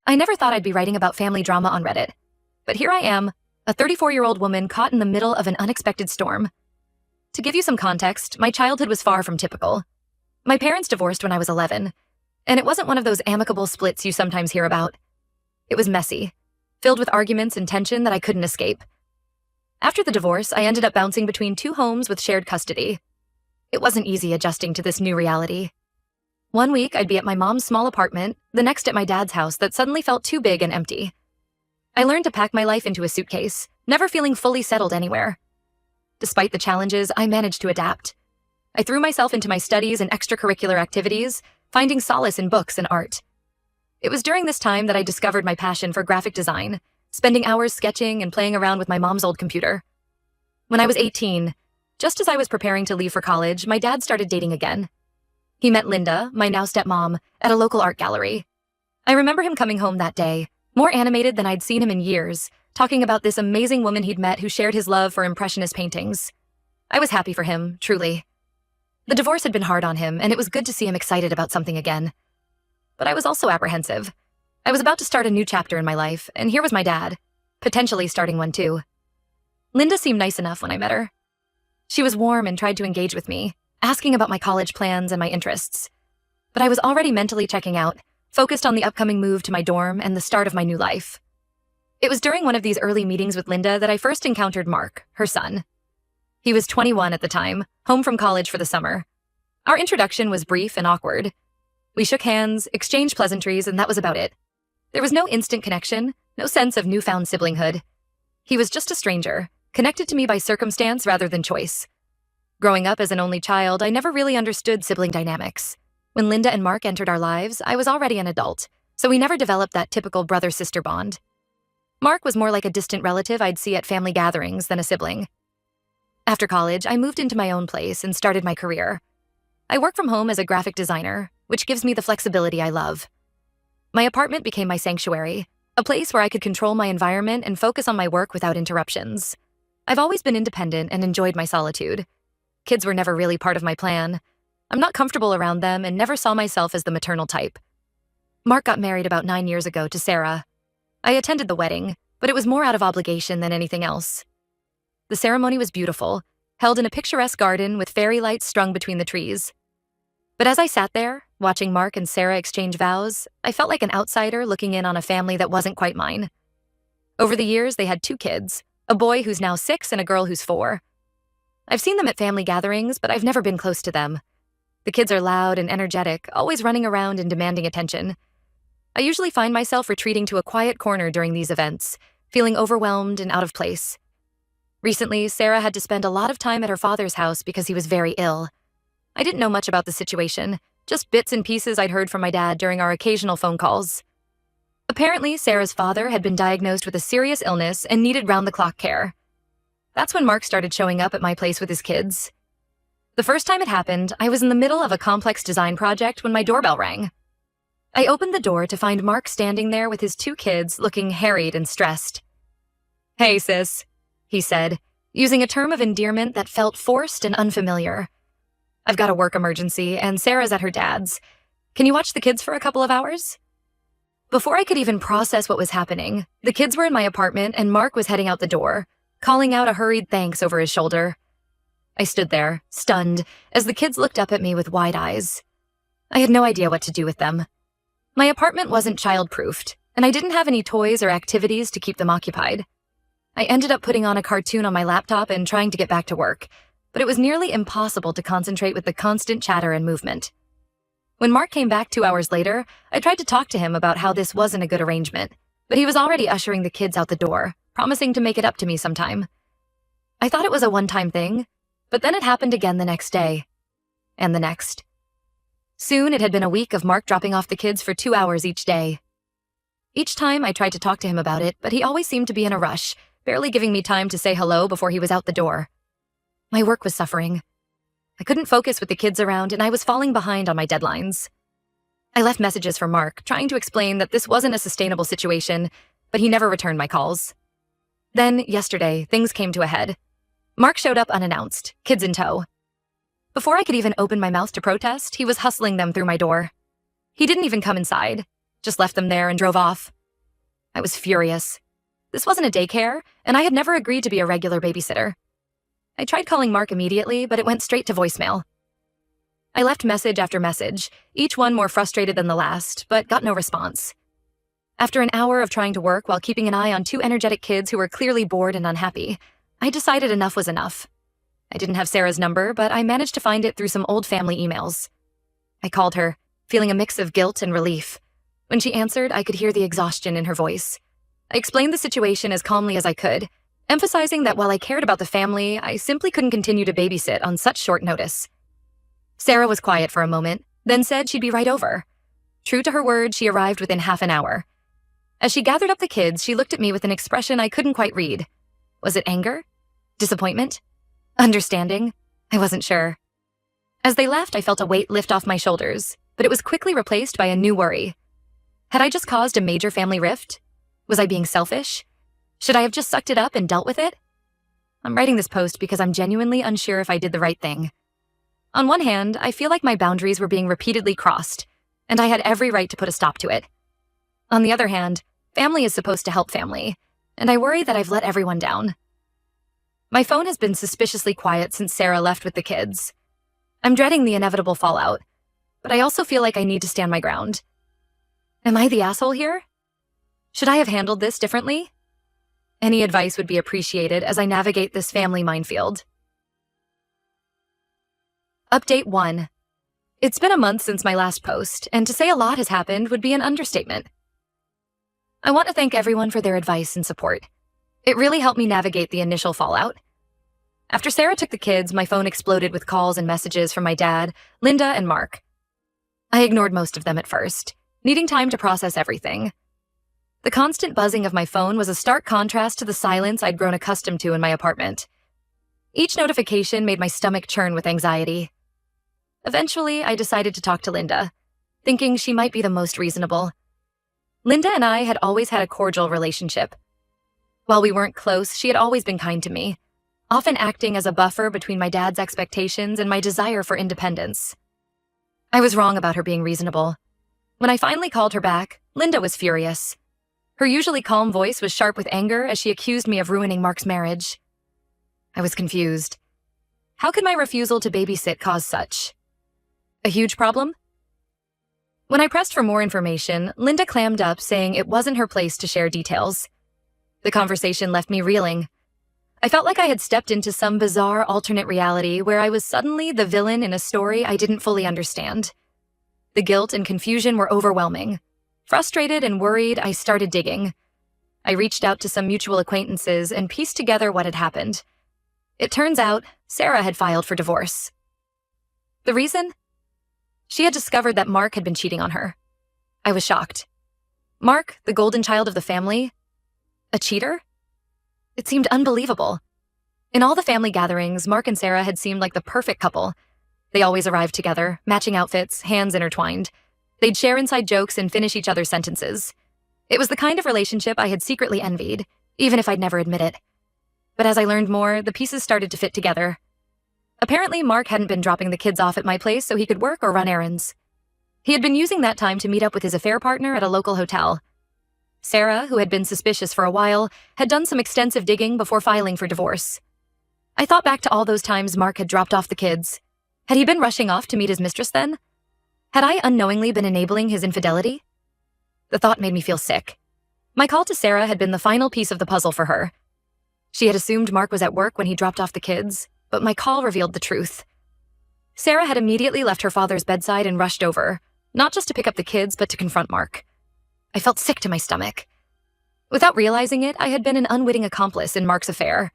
I never thought I'd be writing about family drama on Reddit. But here I am, a 34-year-old woman caught in the middle of an unexpected storm. To give you some context, my childhood was far from typical. My parents divorced when I was 11, and it wasn't one of those amicable splits you sometimes hear about. It was messy, filled with arguments and tension that I couldn't escape. After the divorce, I ended up bouncing between two homes with shared custody. It wasn't easy adjusting to this new reality. One week, I'd be at my mom's small apartment, the next at my dad's house that suddenly felt too big and empty. I learned to pack my life into a suitcase, never feeling fully settled anywhere. Despite the challenges, I managed to adapt. I threw myself into my studies and extracurricular activities, finding solace in books and art. It was during this time that I discovered my passion for graphic design, spending hours sketching and playing around with my mom's old computer. When I was 18, just as I was preparing to leave for college, my dad started dating again. He met Linda, my now stepmom, at a local art gallery. I remember him coming home that day, more animated than I'd seen him in years, talking about this amazing woman he'd met who shared his love for impressionist paintings. I was happy for him, truly. The divorce had been hard on him, and it was good to see him excited about something again. But I was also apprehensive. I was about to start a new chapter in my life, and here was my dad, potentially starting one too. Linda seemed nice enough when I met her. She was warm and tried to engage with me, asking about my college plans and my interests. But I was already mentally checking out, focused on the upcoming move to my dorm and the start of my new life. It was during one of these early meetings with Linda that I first encountered Mark, her son. He was 21 at the time, home from college for the summer. Our introduction was brief and awkward. We shook hands, exchanged pleasantries, and that was about it. There was no instant connection, no sense of newfound siblinghood. He was just a stranger, connected to me by circumstance rather than choice. Growing up as an only child, I never really understood sibling dynamics. When Linda and Mark entered our lives, I was already an adult, so we never developed that typical brother-sister bond. Mark was more like a distant relative I'd see at family gatherings than a sibling. After college, I moved into my own place and started my career. I work from home as a graphic designer, which gives me the flexibility I love. My apartment became my sanctuary, a place where I could control my environment and focus on my work without interruptions. I've always been independent and enjoyed my solitude. Kids were never really part of my plan. I'm not comfortable around them and never saw myself as the maternal type. Mark got married about 9 years ago to Sarah. I attended the wedding, but it was more out of obligation than anything else. The ceremony was beautiful, held in a picturesque garden with fairy lights strung between the trees. But as I sat there, watching Mark and Sarah exchange vows, I felt like an outsider looking in on a family that wasn't quite mine. Over the years, they had 2 kids, a boy who's now 6 and a girl who's 4. I've seen them at family gatherings, but I've never been close to them. The kids are loud and energetic, always running around and demanding attention. I usually find myself retreating to a quiet corner during these events, feeling overwhelmed and out of place. Recently, Sarah had to spend a lot of time at her father's house because he was very ill. I didn't know much about the situation, just bits and pieces I'd heard from my dad during our occasional phone calls. Apparently, Sarah's father had been diagnosed with a serious illness and needed round-the-clock care. That's when Mark started showing up at my place with his kids. The first time it happened, I was in the middle of a complex design project when my doorbell rang. I opened the door to find Mark standing there with his 2 kids looking harried and stressed. "Hey, sis," he said, using a term of endearment that felt forced and unfamiliar. "I've got a work emergency, and Sarah's at her dad's. Can you watch the kids for a couple of hours?" Before I could even process what was happening, the kids were in my apartment and Mark was heading out the door, calling out a hurried thanks over his shoulder. I stood there, stunned, as the kids looked up at me with wide eyes. I had no idea what to do with them. My apartment wasn't child-proofed, and I didn't have any toys or activities to keep them occupied. I ended up putting on a cartoon on my laptop and trying to get back to work, but it was nearly impossible to concentrate with the constant chatter and movement. When Mark came back 2 hours later, I tried to talk to him about how this wasn't a good arrangement, but he was already ushering the kids out the door, promising to make it up to me sometime. I thought it was a one-time thing, but then it happened again the next day, and the next. Soon it had been a week of Mark dropping off the kids for 2 hours each day. Each time I tried to talk to him about it, but he always seemed to be in a rush, barely giving me time to say hello before he was out the door. My work was suffering. I couldn't focus with the kids around, and I was falling behind on my deadlines. I left messages for Mark, trying to explain that this wasn't a sustainable situation, but he never returned my calls. Then, yesterday, things came to a head. Mark showed up unannounced, kids in tow. Before I could even open my mouth to protest, he was hustling them through my door. He didn't even come inside, just left them there and drove off. I was furious. This wasn't a daycare, and I had never agreed to be a regular babysitter. I tried calling Mark immediately, but it went straight to voicemail. I left message after message, each one more frustrated than the last, but got no response. After an hour of trying to work while keeping an eye on two energetic kids who were clearly bored and unhappy, I decided enough was enough. I didn't have Sarah's number, but I managed to find it through some old family emails. I called her, feeling a mix of guilt and relief. When she answered, I could hear the exhaustion in her voice. I explained the situation as calmly as I could, emphasizing that while I cared about the family, I simply couldn't continue to babysit on such short notice. Sarah was quiet for a moment, then said she'd be right over. True to her word, she arrived within half an hour. As she gathered up the kids, she looked at me with an expression I couldn't quite read. Was it anger? Disappointment? Understanding? I wasn't sure. As they left, I felt a weight lift off my shoulders, but it was quickly replaced by a new worry. Had I just caused a major family rift? Was I being selfish? Should I have just sucked it up and dealt with it? I'm writing this post because I'm genuinely unsure if I did the right thing. On one hand, I feel like my boundaries were being repeatedly crossed, and I had every right to put a stop to it. On the other hand, family is supposed to help family, and I worry that I've let everyone down. My phone has been suspiciously quiet since Sarah left with the kids. I'm dreading the inevitable fallout, but I also feel like I need to stand my ground. Am I the asshole here? Should I have handled this differently? Any advice would be appreciated as I navigate this family minefield. Update 1. It's been a month since my last post, and to say a lot has happened would be an understatement. I want to thank everyone for their advice and support. It really helped me navigate the initial fallout. After Sarah took the kids, my phone exploded with calls and messages from my dad, Linda, and Mark. I ignored most of them at first, needing time to process everything. The constant buzzing of my phone was a stark contrast to the silence I'd grown accustomed to in my apartment. Each notification made my stomach churn with anxiety. Eventually, I decided to talk to Linda, thinking she might be the most reasonable. Linda and I had always had a cordial relationship. While we weren't close, she had always been kind to me, often acting as a buffer between my dad's expectations and my desire for independence. I was wrong about her being reasonable. When I finally called her back, Linda was furious. Her usually calm voice was sharp with anger as she accused me of ruining Mark's marriage. I was confused. How could my refusal to babysit cause such? A huge problem? When I pressed for more information, Linda clammed up, saying it wasn't her place to share details. The conversation left me reeling. I felt like I had stepped into some bizarre alternate reality where I was suddenly the villain in a story I didn't fully understand. The guilt and confusion were overwhelming. Frustrated and worried, I started digging. I reached out to some mutual acquaintances and pieced together what had happened. It turns out, Sarah had filed for divorce. The reason? She had discovered that Mark had been cheating on her. I was shocked. Mark, the golden child of the family? A cheater? It seemed unbelievable. In all the family gatherings, Mark and Sarah had seemed like the perfect couple. They always arrived together, matching outfits, hands intertwined. They'd share inside jokes and finish each other's sentences. It was the kind of relationship I had secretly envied, even if I'd never admit it. But as I learned more, the pieces started to fit together. Apparently, Mark hadn't been dropping the kids off at my place so he could work or run errands. He had been using that time to meet up with his affair partner at a local hotel. Sarah, who had been suspicious for a while, had done some extensive digging before filing for divorce. I thought back to all those times Mark had dropped off the kids. Had he been rushing off to meet his mistress then? Had I unknowingly been enabling his infidelity? The thought made me feel sick. My call to Sarah had been the final piece of the puzzle for her. She had assumed Mark was at work when he dropped off the kids, but my call revealed the truth. Sarah had immediately left her father's bedside and rushed over, not just to pick up the kids, but to confront Mark. I felt sick to my stomach. Without realizing it, I had been an unwitting accomplice in Mark's affair.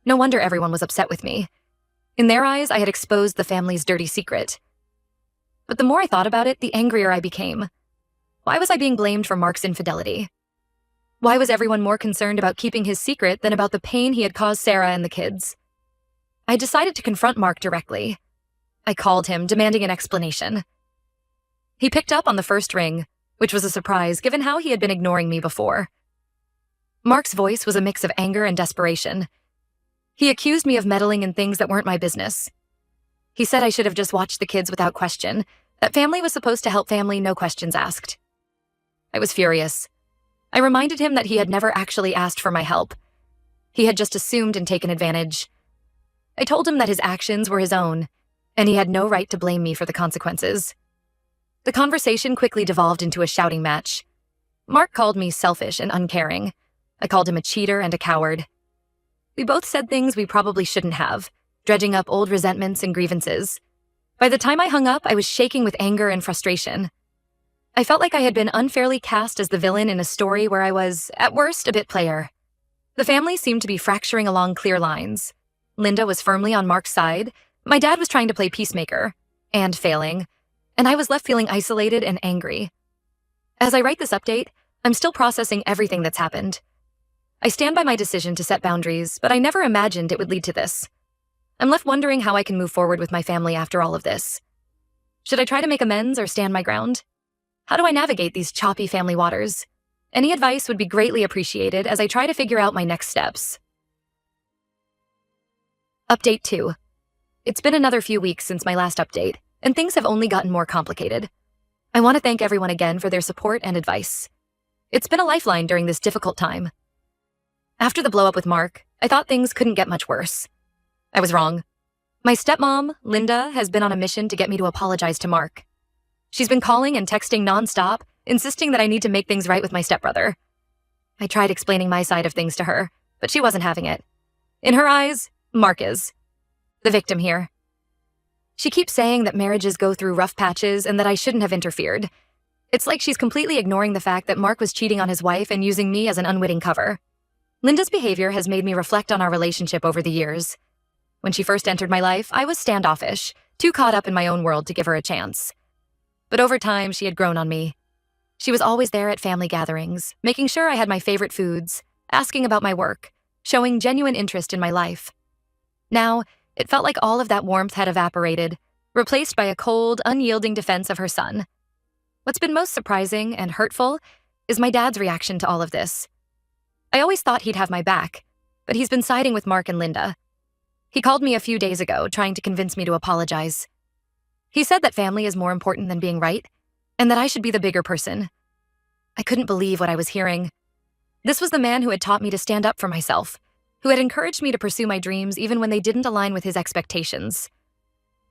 No wonder everyone was upset with me. In their eyes, I had exposed the family's dirty secret. But the more I thought about it, the angrier I became. Why was I being blamed for Mark's infidelity? Why was everyone more concerned about keeping his secret than about the pain he had caused Sarah and the kids? I decided to confront Mark directly. I called him, demanding an explanation. He picked up on the first ring, which was a surprise given how he had been ignoring me before. Mark's voice was a mix of anger and desperation. He accused me of meddling in things that weren't my business. He said I should have just watched the kids without question, that family was supposed to help family, no questions asked. I was furious. I reminded him that he had never actually asked for my help. He had just assumed and taken advantage. I told him that his actions were his own, and he had no right to blame me for the consequences. The conversation quickly devolved into a shouting match. Mark called me selfish and uncaring. I called him a cheater and a coward. We both said things we probably shouldn't have, dredging up old resentments and grievances. By the time I hung up, I was shaking with anger and frustration. I felt like I had been unfairly cast as the villain in a story where I was, at worst, a bit player. The family seemed to be fracturing along clear lines. Linda was firmly on Mark's side. My dad was trying to play peacemaker, and failing, and I was left feeling isolated and angry. As I write this update, I'm still processing everything that's happened. I stand by my decision to set boundaries, but I never imagined it would lead to this. I'm left wondering how I can move forward with my family after all of this. Should I try to make amends or stand my ground? How do I navigate these choppy family waters? Any advice would be greatly appreciated as I try to figure out my next steps. Update 2. It's been another few weeks since my last update, and things have only gotten more complicated. I want to thank everyone again for their support and advice. It's been a lifeline during this difficult time. After the blow-up with Mark, I thought things couldn't get much worse. I was wrong. My stepmom, Linda, has been on a mission to get me to apologize to Mark. She's been calling and texting nonstop, insisting that I need to make things right with my stepbrother. I tried explaining my side of things to her, but she wasn't having it. In her eyes, Mark is the victim here. She keeps saying that marriages go through rough patches and that I shouldn't have interfered. It's like she's completely ignoring the fact that Mark was cheating on his wife and using me as an unwitting cover. Linda's behavior has made me reflect on our relationship over the years. When she first entered my life, I was standoffish, too caught up in my own world to give her a chance. But over time, she had grown on me. She was always there at family gatherings, making sure I had my favorite foods, asking about my work, showing genuine interest in my life. Now, it felt like all of that warmth had evaporated, replaced by a cold, unyielding defense of her son. What's been most surprising and hurtful is my dad's reaction to all of this. I always thought he'd have my back, but he's been siding with Mark and Linda. He called me a few days ago, trying to convince me to apologize. He said that family is more important than being right, and that I should be the bigger person. I couldn't believe what I was hearing. This was the man who had taught me to stand up for myself, who had encouraged me to pursue my dreams even when they didn't align with his expectations.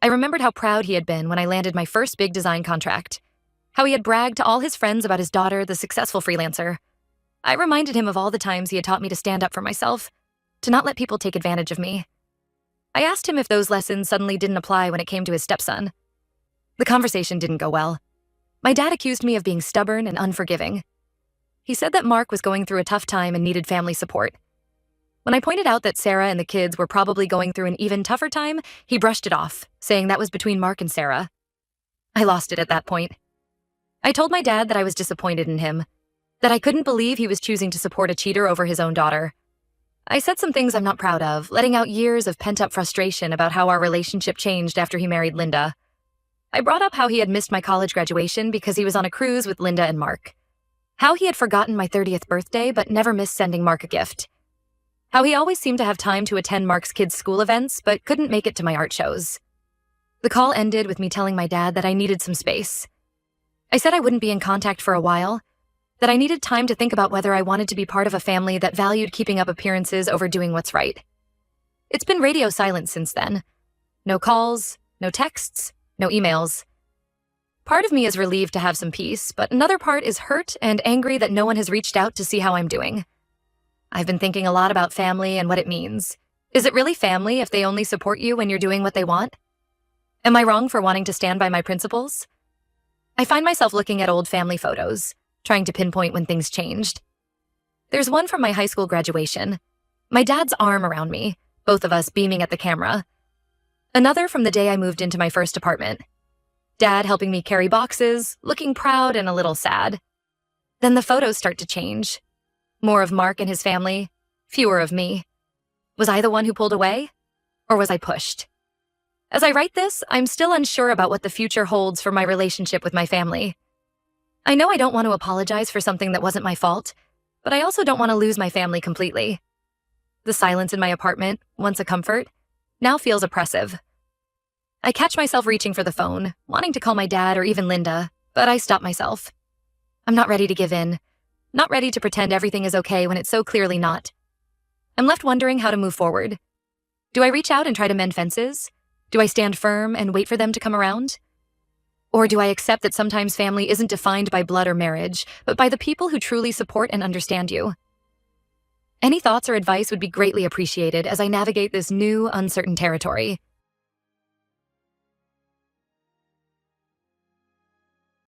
I remembered how proud he had been when I landed my first big design contract, how he had bragged to all his friends about his daughter, the successful freelancer. I reminded him of all the times he had taught me to stand up for myself, to not let people take advantage of me. I asked him if those lessons suddenly didn't apply when it came to his stepson. The conversation didn't go well. My dad accused me of being stubborn and unforgiving. He said that Mark was going through a tough time and needed family support. When I pointed out that Sarah and the kids were probably going through an even tougher time, he brushed it off, saying that was between Mark and Sarah. I lost it at that point. I told my dad that I was disappointed in him, that I couldn't believe he was choosing to support a cheater over his own daughter. I said some things I'm not proud of, letting out years of pent-up frustration about how our relationship changed after he married Linda. I brought up how he had missed my college graduation because he was on a cruise with Linda and Mark. How he had forgotten my 30th birthday but never missed sending Mark a gift. How he always seemed to have time to attend Mark's kids' school events but couldn't make it to my art shows. The call ended with me telling my dad that I needed some space. I said I wouldn't be in contact for a while, that I needed time to think about whether I wanted to be part of a family that valued keeping up appearances over doing what's right. It's been radio silence since then. No calls, no texts, no emails. Part of me is relieved to have some peace, but another part is hurt and angry that no one has reached out to see how I'm doing. I've been thinking a lot about family and what it means. Is it really family if they only support you when you're doing what they want? Am I wrong for wanting to stand by my principles? I find myself looking at old family photos, trying to pinpoint when things changed. There's one from my high school graduation. My dad's arm around me, both of us beaming at the camera. Another from the day I moved into my first apartment. Dad helping me carry boxes, looking proud and a little sad. Then the photos start to change. More of Mark and his family, fewer of me. Was I the one who pulled away? Or was I pushed? As I write this, I'm still unsure about what the future holds for my relationship with my family. I know I don't want to apologize for something that wasn't my fault, but I also don't want to lose my family completely. The silence in my apartment, once a comfort, now feels oppressive. I catch myself reaching for the phone, wanting to call my dad or even Linda, but I stop myself. I'm not ready to give in. Not ready to pretend everything is okay when it's so clearly not. I'm left wondering how to move forward. Do I reach out and try to mend fences? Do I stand firm and wait for them to come around? Or do I accept that sometimes family isn't defined by blood or marriage, but by the people who truly support and understand you? Any thoughts or advice would be greatly appreciated as I navigate this new, uncertain territory.